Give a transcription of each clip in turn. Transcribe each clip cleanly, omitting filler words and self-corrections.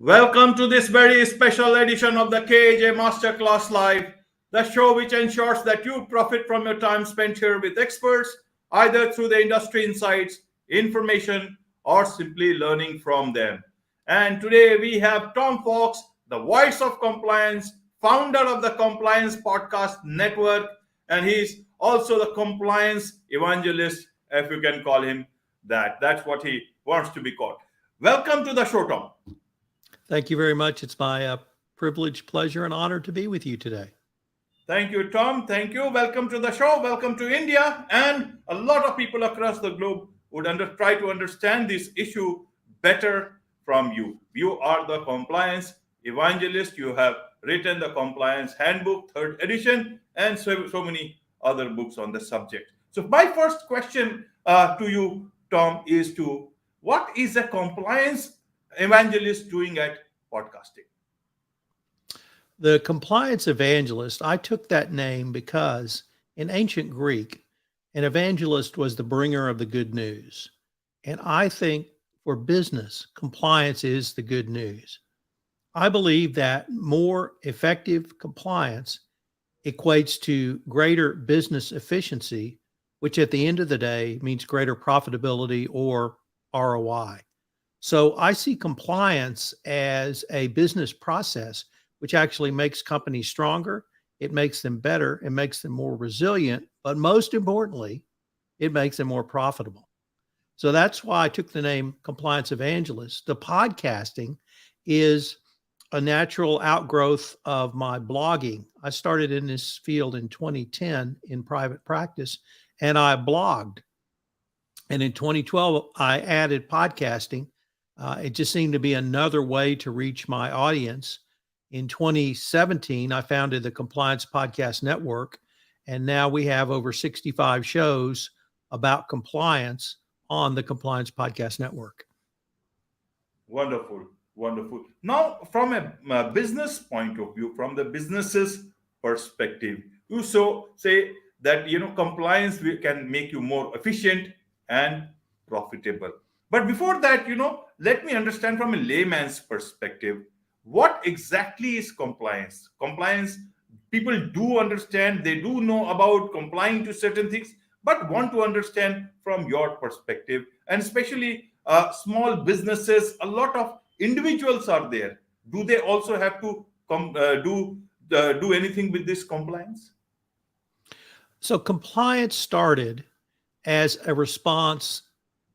Welcome to this very special edition of the KAJ Masterclass Live, the show which ensures that you profit from your time spent here with experts, either through the industry insights, information, or simply learning from them. And today we have Tom Fox, the voice of compliance, founder of the Compliance Podcast Network, and he's also the Compliance Evangelist, if you can call him that. That's what he wants to be called. Welcome to the show, Tom. Thank you very much. It's my privilege, pleasure, and honor to be with you today. Thank you, Tom. Thank you. Welcome to the show. Welcome to India. And a lot of people across the globe would try to understand this issue better from you. You are the Compliance Evangelist. You have written the Compliance Handbook, 3rd edition, and so many other books on the subject. So my first question to you, Tom, is what is a compliance evangelist doing at podcasting? The Compliance Evangelist, I took that name because in ancient Greek, an evangelist was the bringer of the good news. And I think for business, compliance is the good news. I believe that more effective compliance equates to greater business efficiency, which at the end of the day means greater profitability or ROI. So I see compliance as a business process, which actually makes companies stronger. It makes them better. It makes them more resilient. But most importantly, it makes them more profitable. So that's why I took the name Compliance Evangelist. The podcasting is a natural outgrowth of my blogging. I started in this field in 2010 in private practice, and I blogged. And in 2012, I added podcasting. It just seemed to be another way to reach my audience. In 2017, I founded the Compliance Podcast Network, and now we have over 65 shows about compliance on the Compliance Podcast Network. Wonderful, wonderful. Now, from a business point of view, from the business's perspective, you say that compliance can make you more efficient and profitable. But before that, let me understand from a layman's perspective, what exactly is compliance? Compliance, people do understand, they do know about complying to certain things, but want to understand from your perspective, and especially small businesses, a lot of individuals are there. Do they also have to do anything with this compliance? So compliance started as a response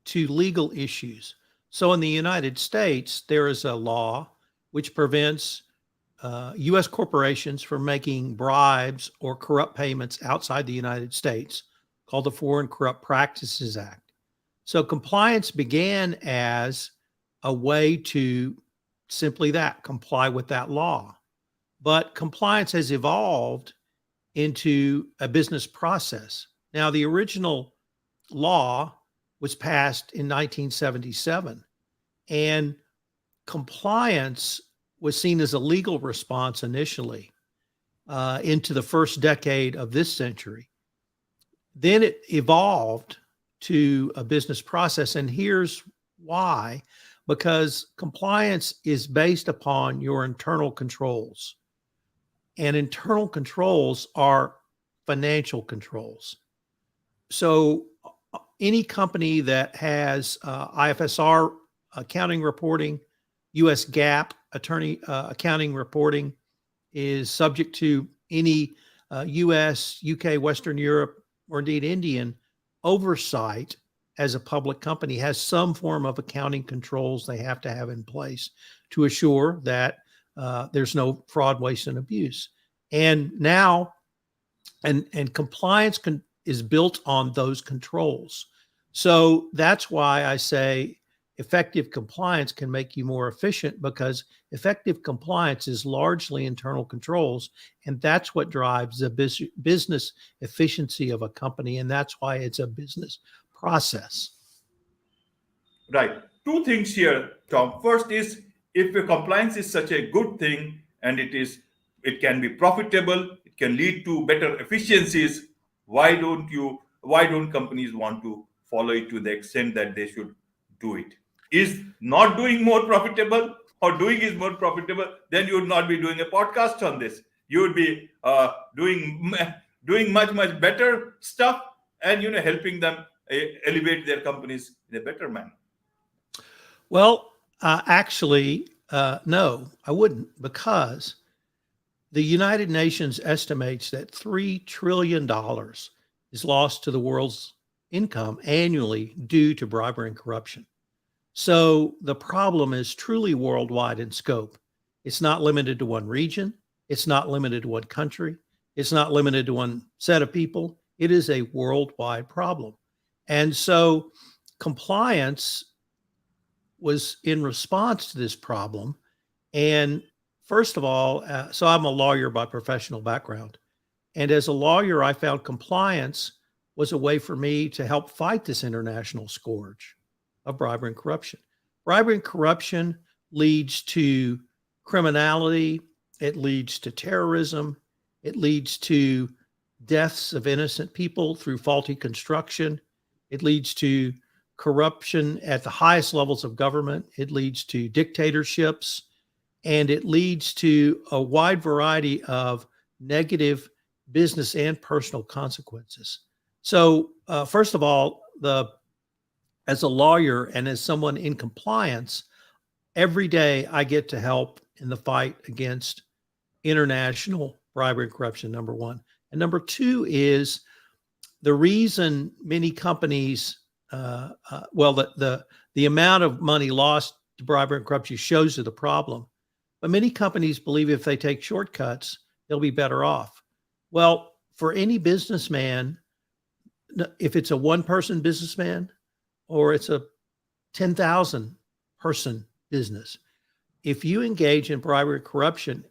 to legal issues. So in the United States, there is a law which prevents U.S. corporations from making bribes or corrupt payments outside the United States, called the Foreign Corrupt Practices Act. So compliance began as a way to simply comply with that law. But compliance has evolved into a business process. Now, the original law was passed in 1977, and compliance was seen as a legal response initially into the first decade of this century. Then it evolved to a business process, and here's why: because compliance is based upon your internal controls, and internal controls are financial controls. So any company that has IFSR accounting reporting, U.S. GAAP accounting reporting is subject to any U.S., UK, Western Europe, or indeed Indian oversight as a public company, has some form of accounting controls they have to have in place to assure that there's no fraud, waste, and abuse. And now, and compliance is built on those controls. So that's why I say effective compliance can make you more efficient, because effective compliance is largely internal controls, and that's what drives the business efficiency of a company, and that's why it's a business process. Right. Two things here, Tom. First is, if your compliance is such a good thing and it can be profitable, it can lead to better efficiencies, why don't companies want to follow it to the extent that they should do it? Is not doing more profitable, or doing is more profitable, then you would not be doing a podcast on this. You would be doing much better stuff, and helping them elevate their companies in a better manner. Well, actually, no, I wouldn't, because the United Nations estimates that $3 trillion is lost to the world's income annually due to bribery and corruption. So the problem is truly worldwide in scope. It's not limited to one region. It's not limited to one country. It's not limited to one set of people. It is a worldwide problem. And so compliance was in response to this problem. And first of all, so I'm a lawyer by professional background. And as a lawyer, I found compliance was a way for me to help fight this international scourge of bribery and corruption. Bribery and corruption leads to criminality. It leads to terrorism. It leads to deaths of innocent people through faulty construction. It leads to corruption at the highest levels of government. It leads to dictatorships, and it leads to a wide variety of negative business and personal consequences. So, first of all, as a lawyer and as someone in compliance, every day I get to help in the fight against international bribery and corruption, number one. And number two is the reason many companies, the amount of money lost to bribery and corruption shows you the problem. But many companies believe if they take shortcuts, they'll be better off. Well, for any businessman, if it's a one-person businessman or it's a 10,000 person business, if you engage in bribery and corruption,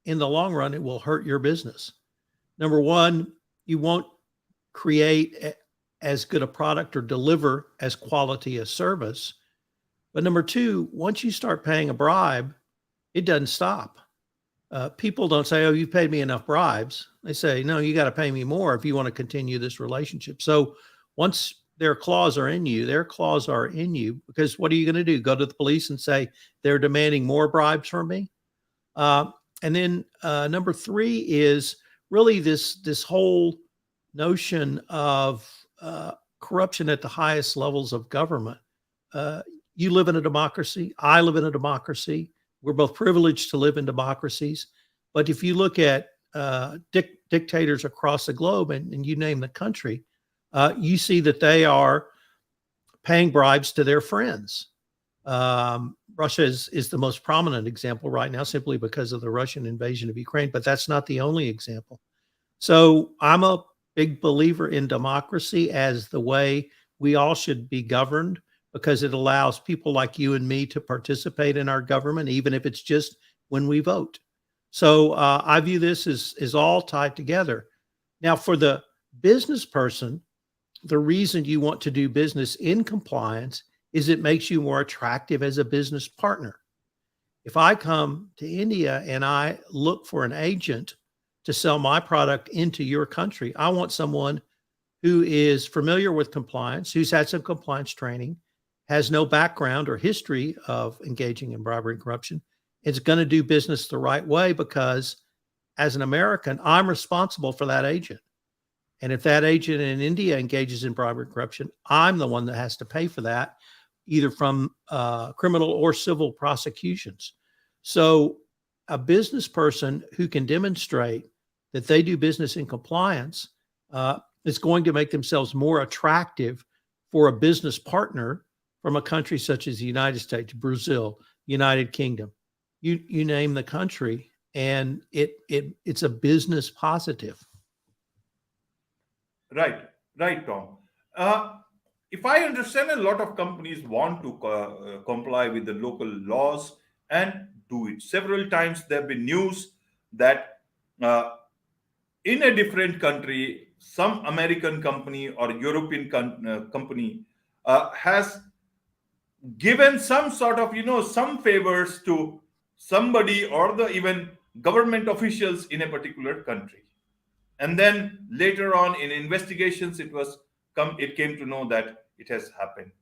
in the long run, it will hurt your business. Number one, you won't create as good a product or deliver as quality a service. But number two, once you start paying a bribe, it doesn't stop. People don't say, oh, you paid me enough bribes. They say, no, you got to pay me more if you want to continue this relationship. So once their claws are in you, because what are you going to do? Go to the police and say they're demanding more bribes from me? And then number three is really this whole notion of corruption at the highest levels of government. You live in a democracy. I live in a democracy. We're both privileged to live in democracies. But if you look at dictators across the globe, and you name the country, you see that they are paying bribes to their friends. Russia is the most prominent example right now, simply because of the Russian invasion of Ukraine, but that's not the only example. So I'm a big believer in democracy as the way we all should be governed, because it allows people like you and me to participate in our government, even if it's just when we vote. So I view this as all tied together. Now, for the business person, the reason you want to do business in compliance is it makes you more attractive as a business partner. If I come to India and I look for an agent to sell my product into your country, I want someone who is familiar with compliance, who's had some compliance training, has no background or history of engaging in bribery and corruption, is going to do business the right way, because as an American, I'm responsible for that agent. And if that agent in India engages in bribery and corruption, I'm the one that has to pay for that, either from criminal or civil prosecutions. So a business person who can demonstrate that they do business in compliance is going to make themselves more attractive for a business partner from a country such as the United States, Brazil, United Kingdom, you name the country, and it's a business positive. Right, Tom. If I understand, a lot of companies want to comply with the local laws and do it. Several times there have been news that in a different country, some American company or European company has given some sort of, some favors to somebody or the even government officials in a particular country. And then later on in investigations, it came to know that it has happened.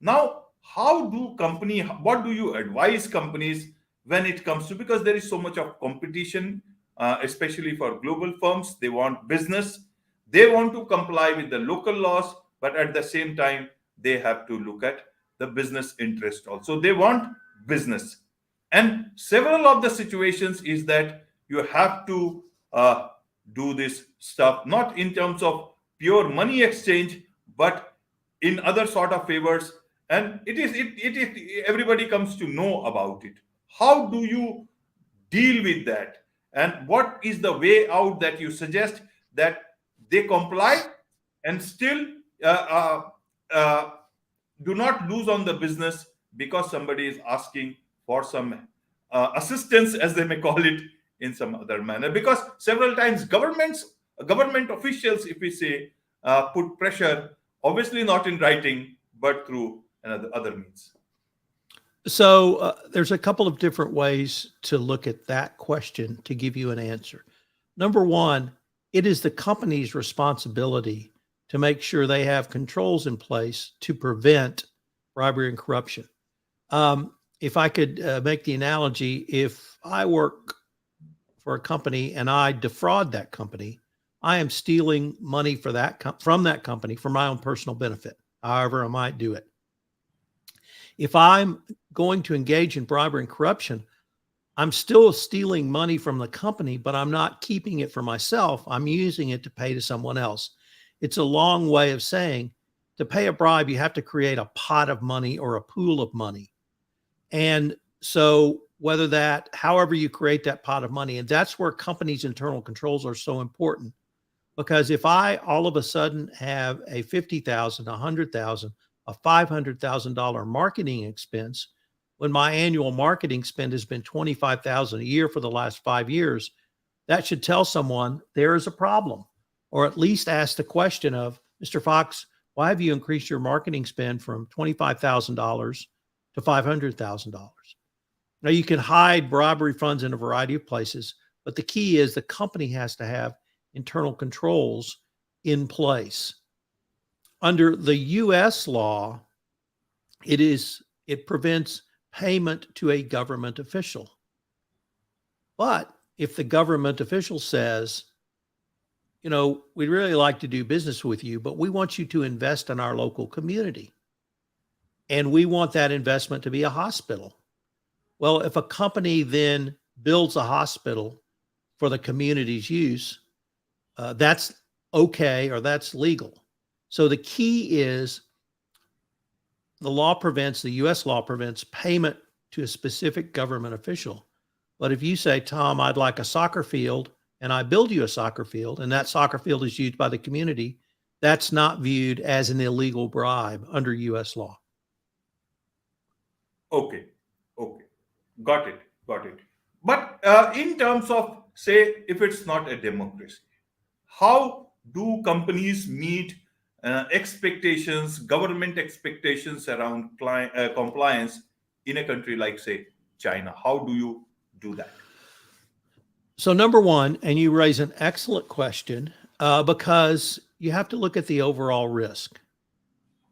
Now, what do you advise companies when it comes to, because there is so much of competition, especially for global firms. They want business, they want to comply with the local laws, but at the same time they have to look at the business interest also. They want business. And several of the situations is that you have to do this stuff not in terms of pure money exchange, but in other sort of favors. And it is everybody comes to know about it. How do you deal with that, and what is the way out that you suggest that they comply and still uh, uh, uh, do not lose on the business because somebody is asking for some assistance, as they may call it, in some other manner? Because several times government officials, if we say, put pressure, obviously not in writing but through another other means. So there's a couple of different ways to look at that question to give you an answer. Number one, it is the company's responsibility to make sure they have controls in place to prevent bribery and corruption. If I could make the analogy, if I work for a company and I defraud that company, I am stealing money for from that company for my own personal benefit, however I might do it. If I'm going to engage in bribery and corruption, I'm still stealing money from the company, but I'm not keeping it for myself. I'm using it to pay to someone else. It's a long way of saying to pay a bribe, you have to create a pot of money or a pool of money. And so however you create that pot of money, and that's where companies' internal controls are so important. Because if I all of a sudden have a $50,000, $100,000, a $500,000 marketing expense, when my annual marketing spend has been $25,000 a year for the last 5 years, that should tell someone there is a problem, or at least ask the question of, Mr. Fox, why have you increased your marketing spend from $25,000 to $500,000? Now, you can hide bribery funds in a variety of places, but the key is the company has to have internal controls in place. Under the U.S. law, it prevents payment to a government official. But if the government official says, we'd really like to do business with you, but we want you to invest in our local community, and we want that investment to be a hospital. Well, if a company then builds a hospital for the community's use, that's okay, or that's legal. So the key is the U.S. law prevents payment to a specific government official. But if you say, Tom, I'd like a soccer field, and I build you a soccer field, and that soccer field is used by the community, that's not viewed as an illegal bribe under U.S. law. Okay. Got it. But in terms of, say, if it's not a democracy, how do companies meet expectations, government expectations around compliance in a country like, say, China? How do you do that? So number one, and you raise an excellent question, because you have to look at the overall risk.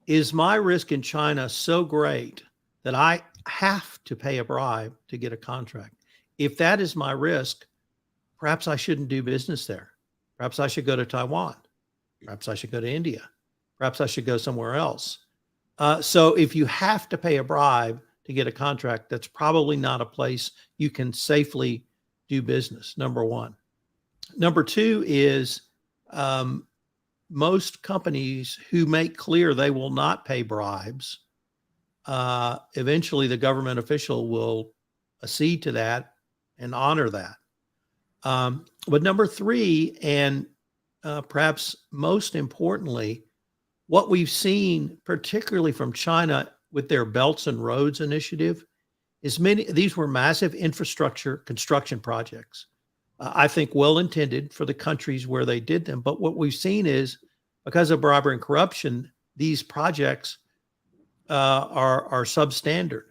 Is my risk in China so great that I have to pay a bribe to get a contract? If that is my risk, perhaps I shouldn't do business there. Perhaps I should go to Taiwan. Perhaps I should go to India. Perhaps I should go somewhere else. So if you have to pay a bribe to get a contract, that's probably not a place you can safely do business, number one. Number two is most companies who make clear they will not pay bribes, eventually the government official will accede to that and honor that. But number three, and perhaps most importantly, what we've seen, particularly from China with their Belts and Roads initiative, is these were massive infrastructure construction projects. I think well-intended for the countries where they did them. But what we've seen is, because of bribery and corruption, these projects are substandard,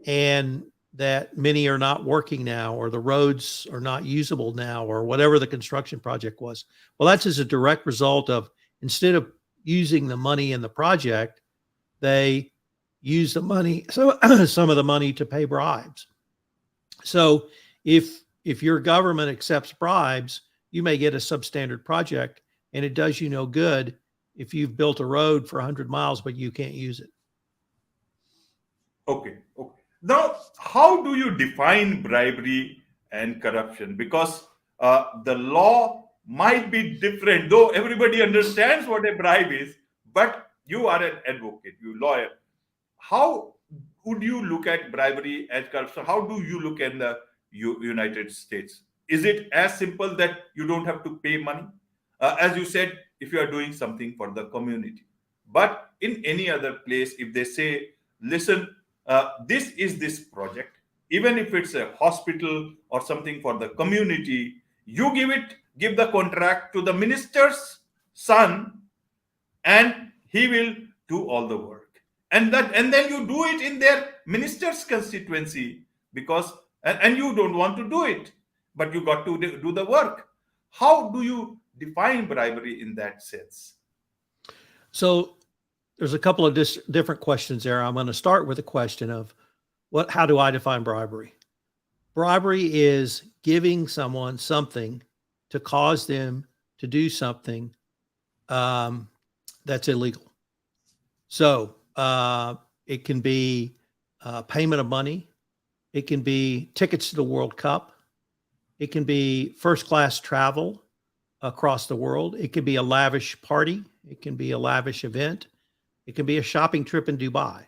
and that many are not working now, or the roads are not usable now, or whatever the construction project was. Well, that's as a direct result of, instead of using the money in the project, they use the money, so some of the money, to pay bribes. So if your government accepts bribes, you may get a substandard project, and it does you no good if you've built a road for 100 miles, but you can't use it. Okay. Okay. Now, how do you define bribery and corruption? Because the law might be different, though everybody understands what a bribe is, but you are an advocate, you lawyer. How would you look at bribery and corruption? How do you look in the United States? Is it as simple that you don't have to pay money? As you said, if you are doing something for the community. But in any other place, if they say, listen, this is this project, even if it's a hospital or something for the community, you give the contract to the minister's son, and he will do all the work. And then you do it in their minister's constituency, because and you don't want to do it, but you got to do the work. How do you define bribery in that sense? So there's a couple of different questions there. I'm going to start with a question of how do I define bribery? Bribery is giving someone something to cause them to do something that's illegal. So it can be payment of money. It can be tickets to the World Cup. It can be first-class travel across the world. It can be a lavish party. It can be a lavish event. It can be a shopping trip in Dubai.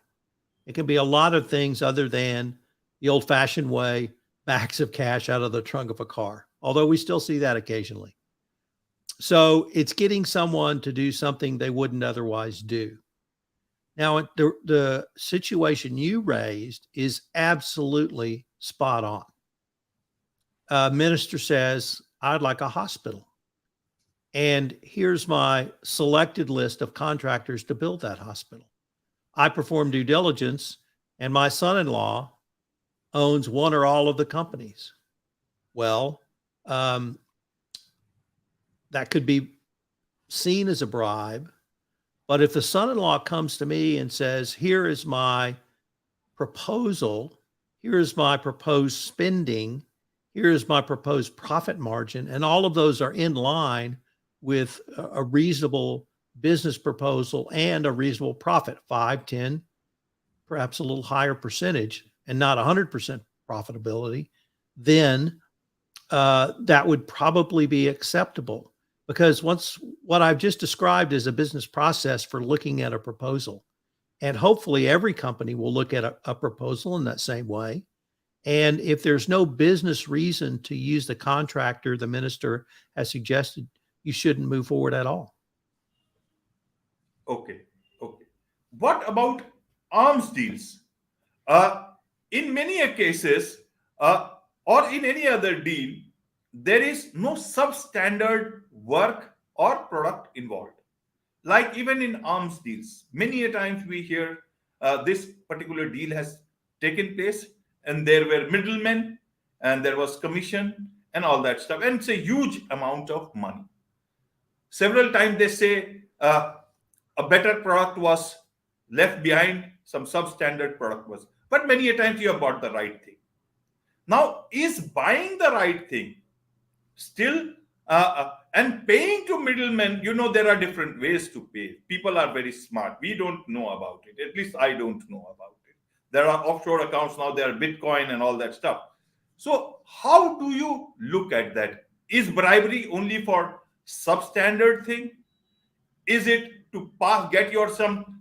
It can be a lot of things other than the old-fashioned way, bags of cash out of the trunk of a car, although we still see that occasionally. So it's getting someone to do something they wouldn't otherwise do. Now, the situation you raised is absolutely spot on. A minister says, I'd like a hospital. And here's my selected list of contractors to build that hospital. I perform due diligence, and my son-in-law owns one or all of the companies. Well, that could be seen as a bribe. But if the son-in-law comes to me and says, here is my proposal, here is my proposed spending, here is my proposed profit margin, and all of those are in line with a reasonable business proposal and a reasonable profit, 5, 10, perhaps a little higher percentage, and not 100% profitability, then that would probably be acceptable. Because what I've just described is a business process for looking at a proposal. And hopefully every company will look at a proposal in that same way. And if there's no business reason to use the contractor the minister has suggested, you shouldn't move forward at all. Okay. Okay. What about arms deals? In many cases, or in any other deal, there is no substandard work or product involved. Like even in arms deals, many a times we hear this particular deal has taken place and there were middlemen and there was commission and all that stuff. And it's a huge amount of money. Several times they say a better product was left behind, some substandard product was. But many a times you have bought the right thing. Now, is buying the right thing still and paying to middlemen? There are different ways to pay. People are very smart. We don't know about it. At least I don't know about it. There are offshore accounts now. There are Bitcoin and all that stuff. So how do you look at that? Is bribery only for substandard thing? Is it to get your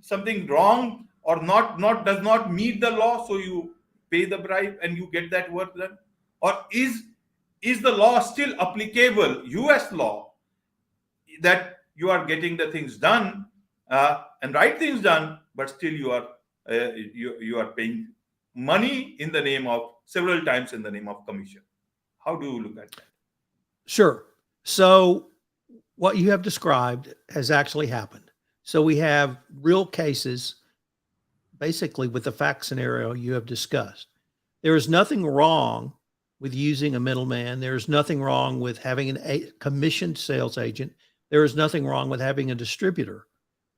something wrong or does not meet the law, so you pay the bribe and you get that work done? Or is the law still applicable, US law, that you are getting the things done and right things done, but still you are paying money in the name of, several times in the name of commission? How do you look at that? Sure. So what you have described has actually happened. So we have real cases, basically with the fact scenario you have discussed. There is nothing wrong with using a middleman. There is nothing wrong with having a commissioned sales agent. There is nothing wrong with having a distributor,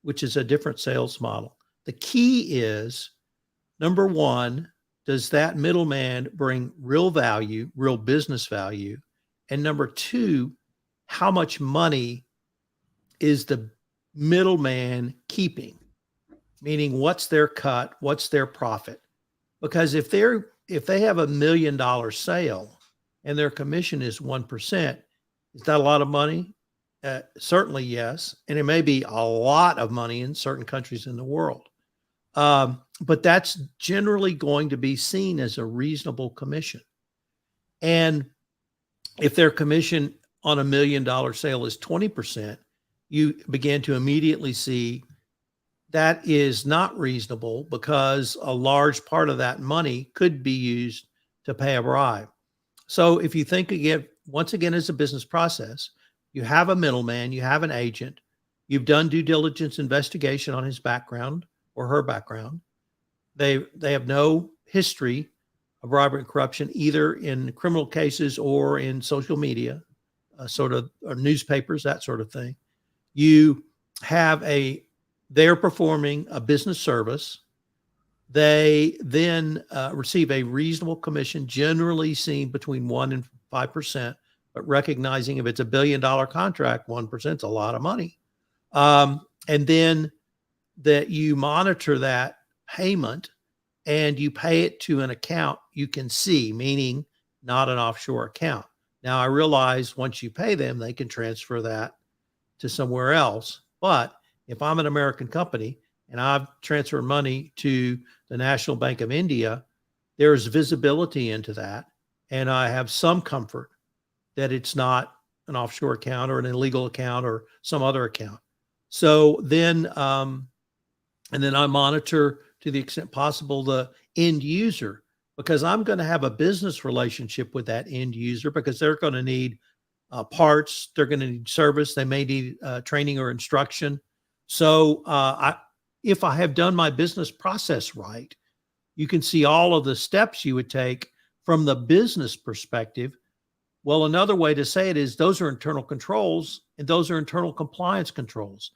which is a different sales model. The key is, number one, does that middleman bring real value, real business value? And number two, how much money is the middleman keeping? Meaning, what's their cut? What's their profit? Because if they have $1 million sale and their commission is 1%, is that a lot of money? Certainly, yes. And it may be a lot of money in certain countries in the world. But that's generally going to be seen as a reasonable commission. And if their commission on $1 million sale is 20%, you begin to immediately see that is not reasonable, because a large part of that money could be used to pay a bribe. So if you think again, once again, as a business process, you have a middleman, you have an agent, you've done due diligence investigation on his background or her background. They have no history of bribery and corruption, either in criminal cases or in social media, or newspapers, that sort of thing. You have they're performing a business service. They then receive a reasonable commission, generally seen between 1% and 5%, but recognizing if it's $1 billion contract, 1% is a lot of money. And then that you monitor that payment and you pay it to an account you can see, meaning not an offshore account. Now, I realize once you pay them, they can transfer that to somewhere else. But if I'm an American company and I've transferred money to the National Bank of India, there's visibility into that. And I have some comfort that it's not an offshore account or an illegal account or some other account. So then, and then I monitor to the extent possible the end user, because I'm going to have a business relationship with that end user, because they're going to need parts, they're going to need service, they may need training or instruction. So if I have done my business process right, you can see all of the steps you would take from the business perspective. Well, another way to say it is those are internal controls and those are internal compliance controls.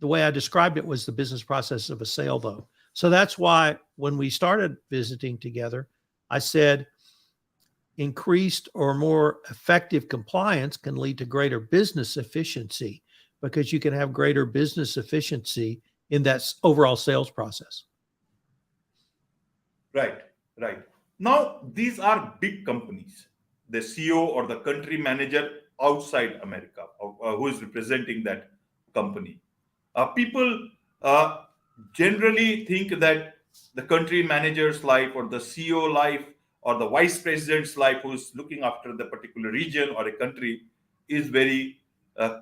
The way I described it was the business process of a sale, though. So that's why when we started visiting together, I said increased or more effective compliance can lead to greater business efficiency, because you can have greater business efficiency in that overall sales process. Right, right. Now, these are big companies. The CEO or the country manager outside America, who is representing that company. People generally think that the country manager's life or the CEO life or the vice president's life, who's looking after the particular region or a country, is very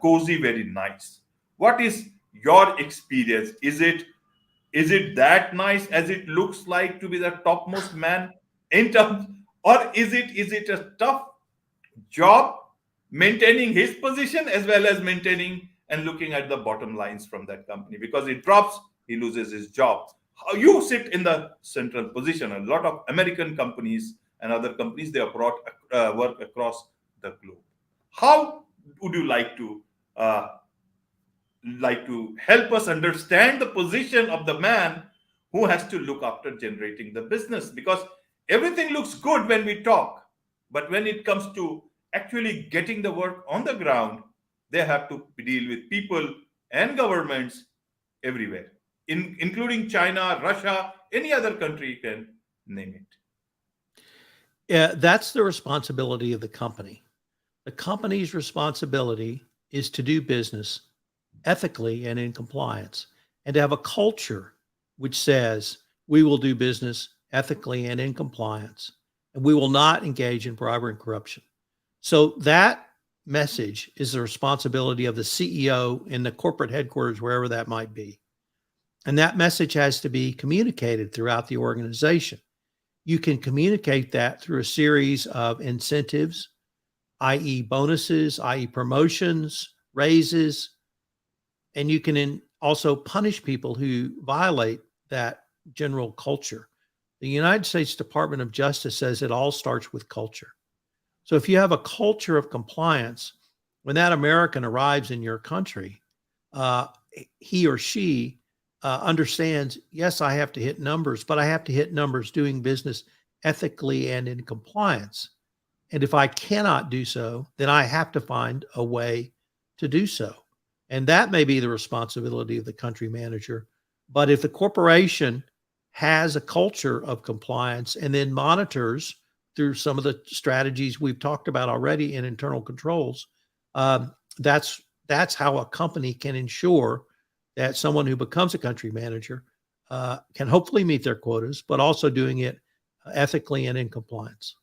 cozy, very nice. What is your experience? Is it that nice as it looks like to be the topmost man in terms, or is it a tough job maintaining his position as well as maintaining and looking at the bottom lines from that company? Because it drops, he loses his job. How you sit in the central position? A lot of American companies and other companies, they work across the globe. How would you like to help us understand the position of the man who has to look after generating the business? Because everything looks good when we talk, but when it comes to actually getting the work on the ground, they have to deal with people and governments everywhere, including China, Russia, any other country you can name it. Yeah, that's the responsibility of the company. The company's responsibility is to do business ethically and in compliance, and to have a culture which says we will do business ethically and in compliance, and we will not engage in bribery and corruption. So that message is the responsibility of the CEO in the corporate headquarters, wherever that might be. And that message has to be communicated throughout the organization. You can communicate that through a series of incentives, i.e. bonuses, i.e. promotions, raises, and you can also punish people who violate that general culture. The United States Department of Justice says it all starts with culture. So if you have a culture of compliance, when that American arrives in your country, he or she understands, yes, I have to hit numbers, but I have to hit numbers doing business ethically and in compliance. And if I cannot do so, then I have to find a way to do so. And that may be the responsibility of the country manager. But if the corporation has a culture of compliance and then monitors through some of the strategies we've talked about already in internal controls, that's how a company can ensure that someone who becomes a country manager can hopefully meet their quotas, but also doing it ethically and in compliance.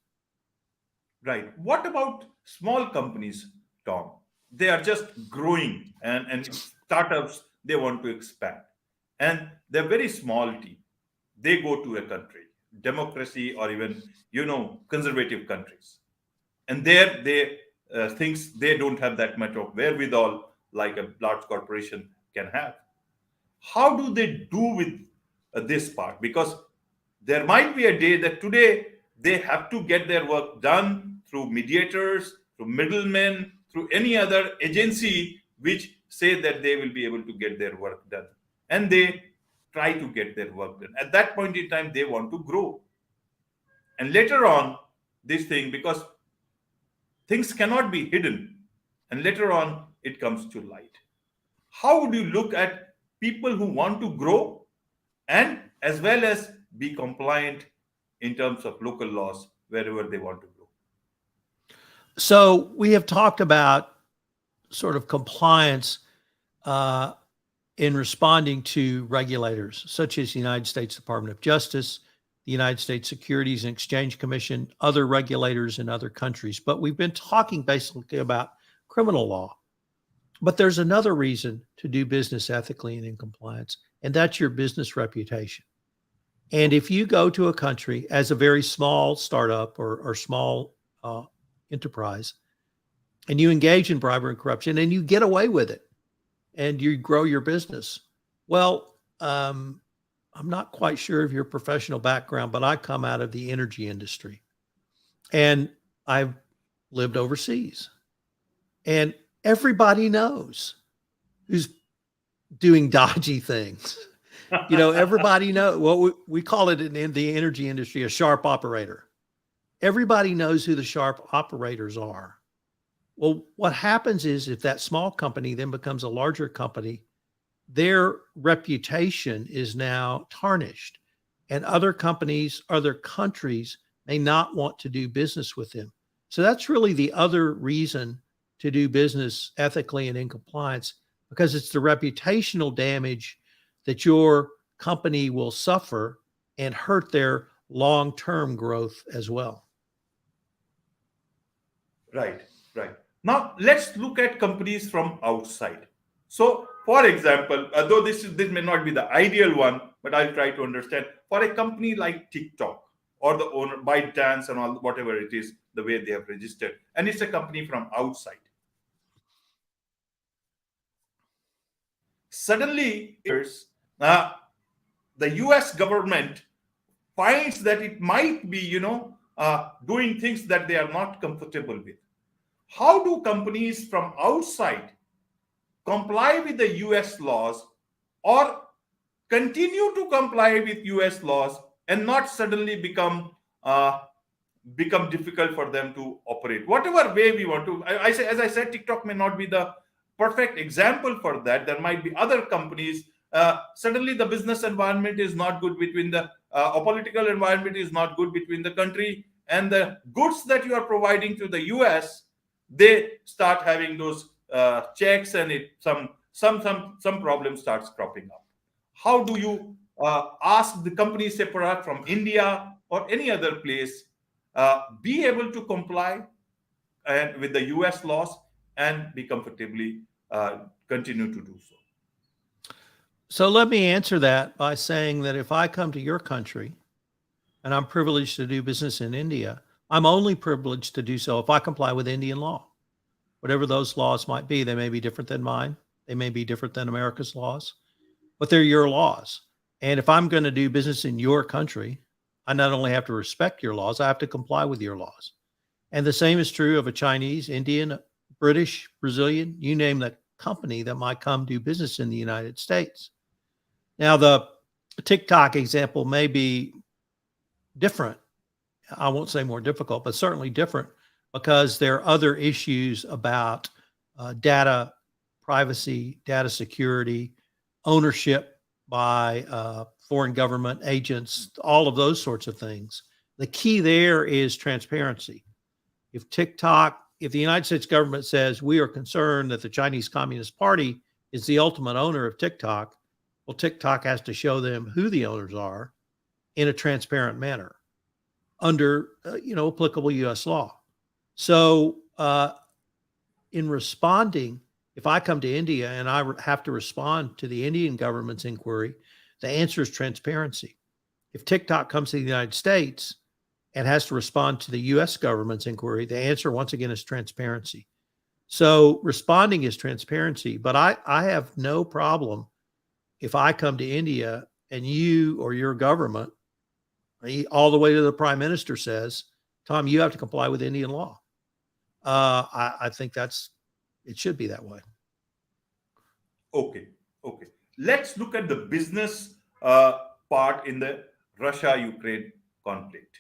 Right. What about small companies, Tom? They are just growing, and startups, they want to expand. And they're very small team. They go to a country, democracy or even, conservative countries. And there they thinks they don't have that much of wherewithal like a large corporation can have. How do they do with this part? Because there might be a day that today they have to get their work done through mediators, through middlemen, through any other agency which say that they will be able to get their work done. And they try to get their work done. At that point in time, they want to grow. And later on, this thing, because things cannot be hidden, and later on, it comes to light. How would you look at people who want to grow and as well as be compliant in terms of local laws wherever they want to grow? So we have talked about sort of compliance in responding to regulators, such as the United States Department of Justice, the United States Securities and Exchange Commission, other regulators in other countries. But we've been talking basically about criminal law. But there's another reason to do business ethically and in compliance, and that's your business reputation. And if you go to a country as a very small startup or small enterprise, and you engage in bribery and corruption and you get away with it and you grow your business, well, I'm not quite sure of your professional background, but I come out of the energy industry and I've lived overseas. And everybody knows who's doing dodgy things. Everybody knows. Well, we call it in the energy industry a sharp operator. Everybody knows who the sharp operators are. Well, what happens is if that small company then becomes a larger company, their reputation is now tarnished, and other companies, other countries may not want to do business with them. So that's really the other reason to do business ethically and in compliance, because it's the reputational damage that your company will suffer and hurt their long-term growth as well. Right, right. Now let's look at companies from outside. So, for example, though this may not be the ideal one, but I'll try to understand. For a company like TikTok or the owner ByteDance and all whatever it is, the way they have registered, and it's a company from outside. Suddenly, the U.S. government finds that it might be, doing things that they are not comfortable with. How do companies from outside comply with the US laws or continue to comply with US laws and not suddenly become difficult for them to operate? Whatever way we want to, as I said, TikTok may not be the perfect example for that. There might be other companies. Suddenly the business environment is not good between the political environment is not good between the country and the goods that you are providing to the US. They start having those checks, and some problem starts cropping up. How do you ask the companies separate from India or any other place be able to comply and with the US laws and be comfortably continue to do so? So let me answer that by saying that if I come to your country and I'm privileged to do business in India, I'm only privileged to do so if I comply with Indian law. Whatever those laws might be, they may be different than mine. They may be different than America's laws, but they're your laws. And if I'm going to do business in your country, I not only have to respect your laws, I have to comply with your laws. And the same is true of a Chinese, Indian, British, Brazilian, you name the company that might come do business in the United States. Now, the TikTok example may be different. I won't say more difficult, but certainly different because there are other issues about data privacy, data security, ownership by foreign government agents, all of those sorts of things. The key there is transparency. If the United States government says we are concerned that the Chinese Communist Party is the ultimate owner of TikTok, well, TikTok has to show them who the owners are in a transparent manner under, applicable U.S. law. So in responding, if I come to India and I have to respond to the Indian government's inquiry, the answer is transparency. If TikTok comes to the United States and has to respond to the U.S. government's inquiry, the answer, once again, is transparency. So responding is transparency, but I have no problem if I come to India and you or your government, all the way to the prime minister, says, Tom, you have to comply with Indian law. I think it should be that way. Okay. Let's look at the business part in the Russia-Ukraine conflict.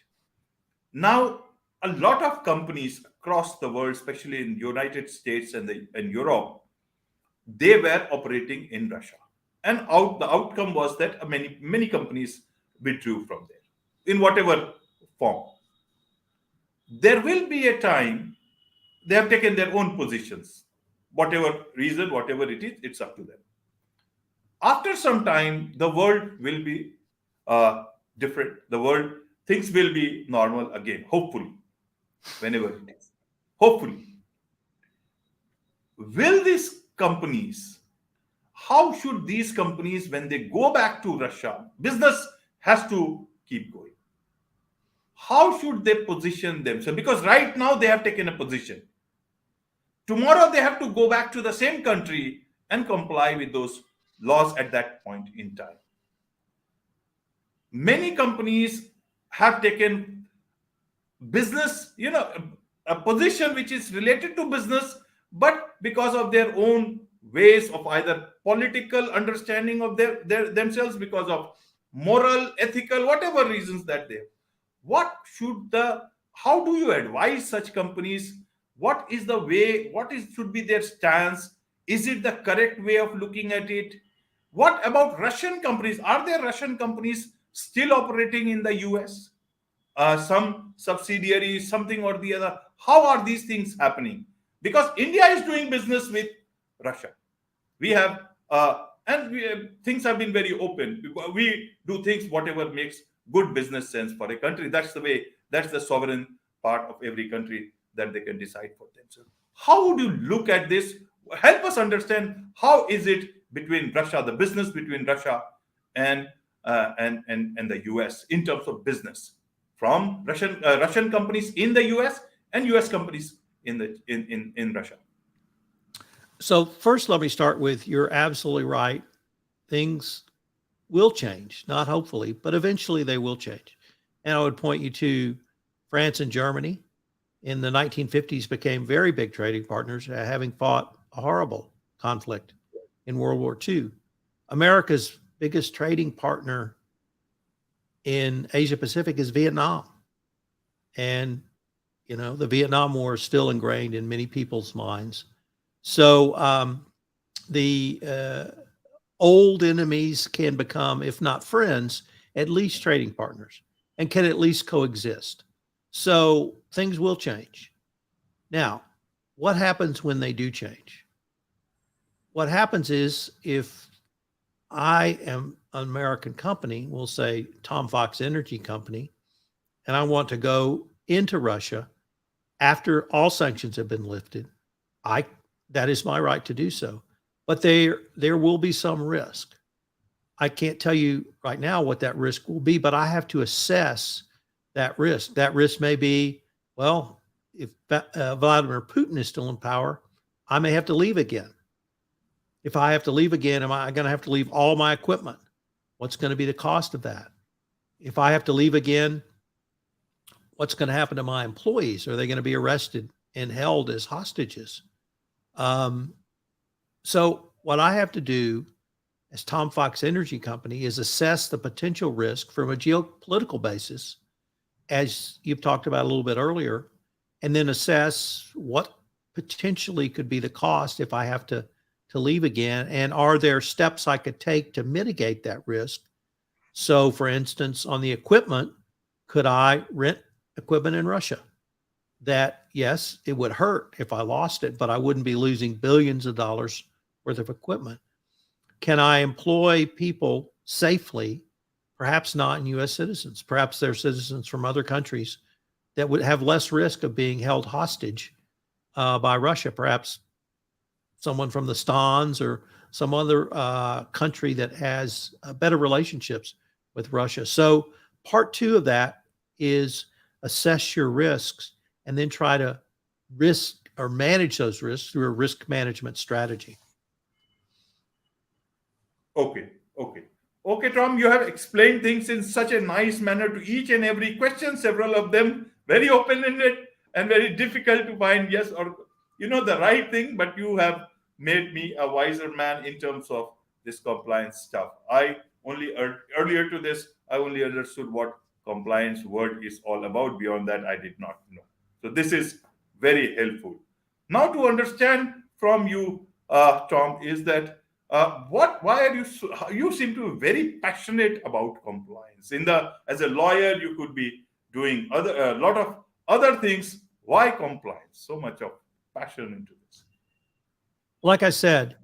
Now, a lot of companies across the world, especially in the United States and Europe, they were operating in Russia. And the outcome was that many companies withdrew from there in whatever form. There will be a time they have taken their own positions. Whatever reason, whatever it is, it's up to them. After some time, the world will be different. Things will be normal again, hopefully, whenever it is. Hopefully. Will these companies, how should these companies, when they go back to Russia, business has to keep going. How should they position themselves? Because right now they have taken a position. Tomorrow they have to go back to the same country and comply with those laws at that point in time. Many companies have taken business, a position which is related to business, but because of their own ways of either political understanding of themselves, because of moral, ethical, whatever reasons that they have. How do you advise such companies? What is the way, should be their stance? Is it the correct way of looking at it? What about Russian companies? Are there Russian companies still operating in the US? Some subsidiaries, something or the other. How are these things happening? Because India is doing business with Russia. We have, things have been very open. We do things whatever makes good business sense for a country. That's the sovereign part of every country that they can decide for themselves. How would you look at this? Help us understand how is it between Russia, the business between Russia and the US in terms of business from Russian companies in the US and US companies in Russia. So first, let me start with, you're absolutely right. Things will change, not hopefully, but eventually they will change. And I would point you to France and Germany in the 1950s became very big trading partners, having fought a horrible conflict in World War II. America's biggest trading partner in Asia Pacific is Vietnam. And, the Vietnam War is still ingrained in many people's minds. So the old enemies can become, if not friends, at least trading partners, and can at least coexist. So things will change. Now, what happens when they do change? What happens is, if I am an American company, we'll say Tom Fox Energy Company, and I want to go into Russia after all sanctions have been lifted, that is my right to do so. But there will be some risk. I can't tell you right now what that risk will be, but I have to assess that risk. That risk may be, well, if Vladimir Putin is still in power, I may have to leave again. If I have to leave again, am I going to have to leave all my equipment? What's going to be the cost of that? If I have to leave again, what's going to happen to my employees? Are they going to be arrested and held as hostages? So what I have to do as Tom Fox Energy Company is assess the potential risk from a geopolitical basis, as you've talked about a little bit earlier, and then assess what potentially could be the cost if I have to leave again, and are there steps I could take to mitigate that risk? So, for instance, on the equipment, could I rent equipment in Russia? That, yes, it would hurt if I lost it, but I wouldn't be losing billions of dollars worth of equipment. Can I employ people safely? Perhaps not in U.S. citizens. Perhaps they're citizens from other countries that would have less risk of being held hostage by Russia. Perhaps someone from the Stans or some other country that has better relationships with Russia. So part 2 of that is assess your risks and then try to risk or manage those risks through a risk management strategy. Okay, Tom, you have explained things in such a nice manner to each and every question, several of them very open-ended and very difficult to find yes or the right thing, but you have made me a wiser man in terms of this compliance stuff. I only earlier to this, I only understood what compliance word is all about. Beyond that, I did not know. So this is very helpful. Now to understand from you, Tom, is that why are you seem to be very passionate about compliance? As a lawyer, you could be doing a lot of other things. Why compliance? So much of passion into this. Like I said,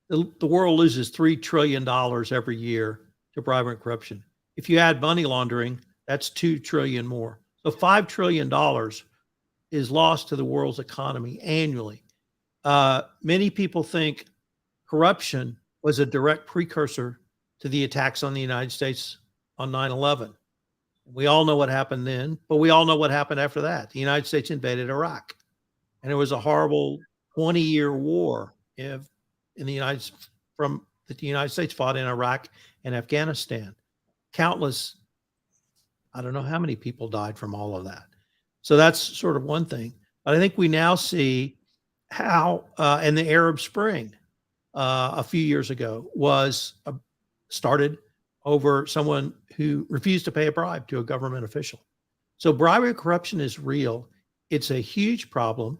the world loses $3 trillion every year to bribery and corruption. If you add money laundering, that's $2 trillion more. So $5 trillion is lost to the world's economy annually. Many people think corruption was a direct precursor to the attacks on the United States on 9/11. We all know what happened then, but we all know what happened after that. The United States invaded Iraq, and it was a horrible 20-year war that the United States fought in Iraq and Afghanistan. Countless, I don't know how many people died from all of that. So that's sort of one thing. But I think we now see how, in the Arab Spring a few years ago, was started over someone who refused to pay a bribe to a government official. So bribery and corruption is real. It's a huge problem.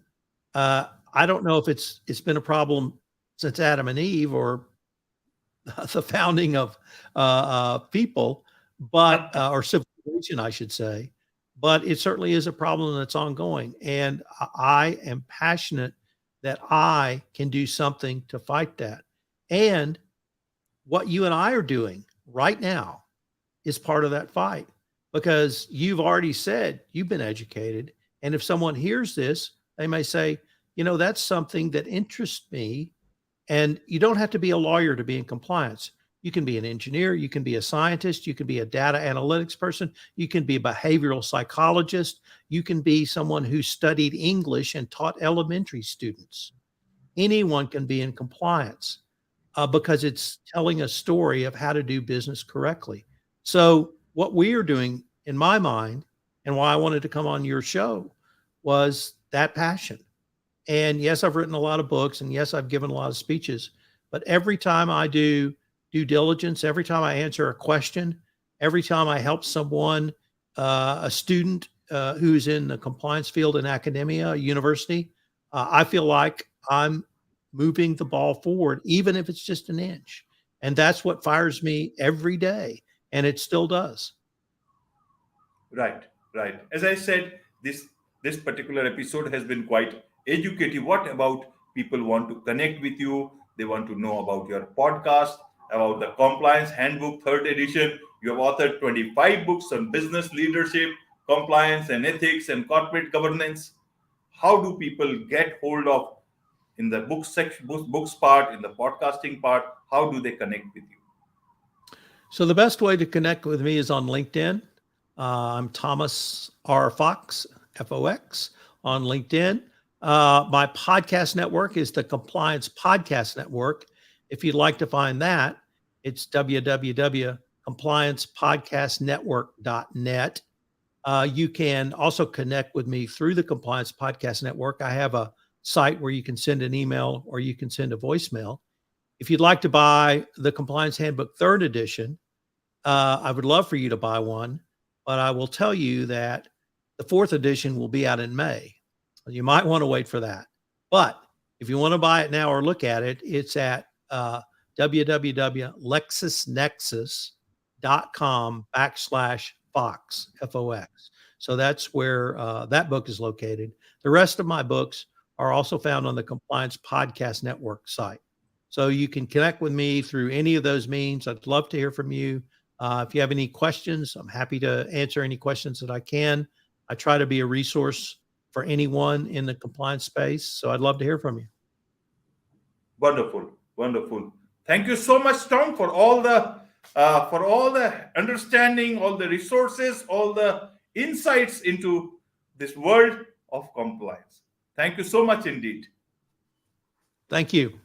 I don't know if it's been a problem since Adam and Eve or the founding of people, but or civilization, I should say. But it certainly is a problem that's ongoing, and I am passionate that I can do something to fight that. And what you and I are doing right now is part of that fight, because you've already said you've been educated, and if someone hears this, they may say, that's something that interests me. And you don't have to be a lawyer to be in compliance. You can be an engineer, you can be a scientist, you can be a data analytics person, you can be a behavioral psychologist, you can be someone who studied English and taught elementary students. Anyone can be in compliance because it's telling a story of how to do business correctly. So what we are doing, in my mind, and why I wanted to come on your show, was that passion. And yes, I've written a lot of books, and yes, I've given a lot of speeches, but every time I do due diligence, every time I answer a question, every time I help someone, a student who's in the compliance field in academia, university, I feel like I'm moving the ball forward, even if it's just an inch. And that's what fires me every day. And it still does. Right. As I said, this particular episode has been quite educative. What about people want to connect with you? They want to know about your podcast, about the Compliance Handbook 3rd edition. You have authored 25 books on business leadership, compliance and ethics and corporate governance. How do people get hold of, in the book section, books part, in the podcasting part, how do they connect with you? So the best way to connect with me is on LinkedIn. I'm Thomas R. Fox, Fox, on LinkedIn. My podcast network is the Compliance Podcast Network. If you'd like to find that, it's www.compliancepodcastnetwork.net. You can also connect with me through the Compliance Podcast Network. I have a site where you can send an email or you can send a voicemail. If you'd like to buy the Compliance Handbook 3rd edition, I would love for you to buy one, but I will tell you that the 4th edition will be out in May. You might want to wait for that. But if you want to buy it now or look at it, it's at www.lexisnexus.com/Fox, F-O-X. So that's where that book is located. The rest of my books are also found on the Compliance Podcast Network site. So you can connect with me through any of those means. I'd love to hear from you. If you have any questions, I'm happy to answer any questions that I can. I try to be a resource for anyone in the compliance space. So I'd love to hear from you. Wonderful, wonderful. Thank you so much, Tom, for all the understanding, all the resources, all the insights into this world of compliance. Thank you so much indeed. Thank you.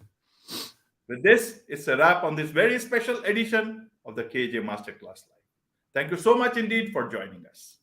With this, it's a wrap on this very special edition of the KAJ Masterclass Live. Thank you so much indeed for joining us.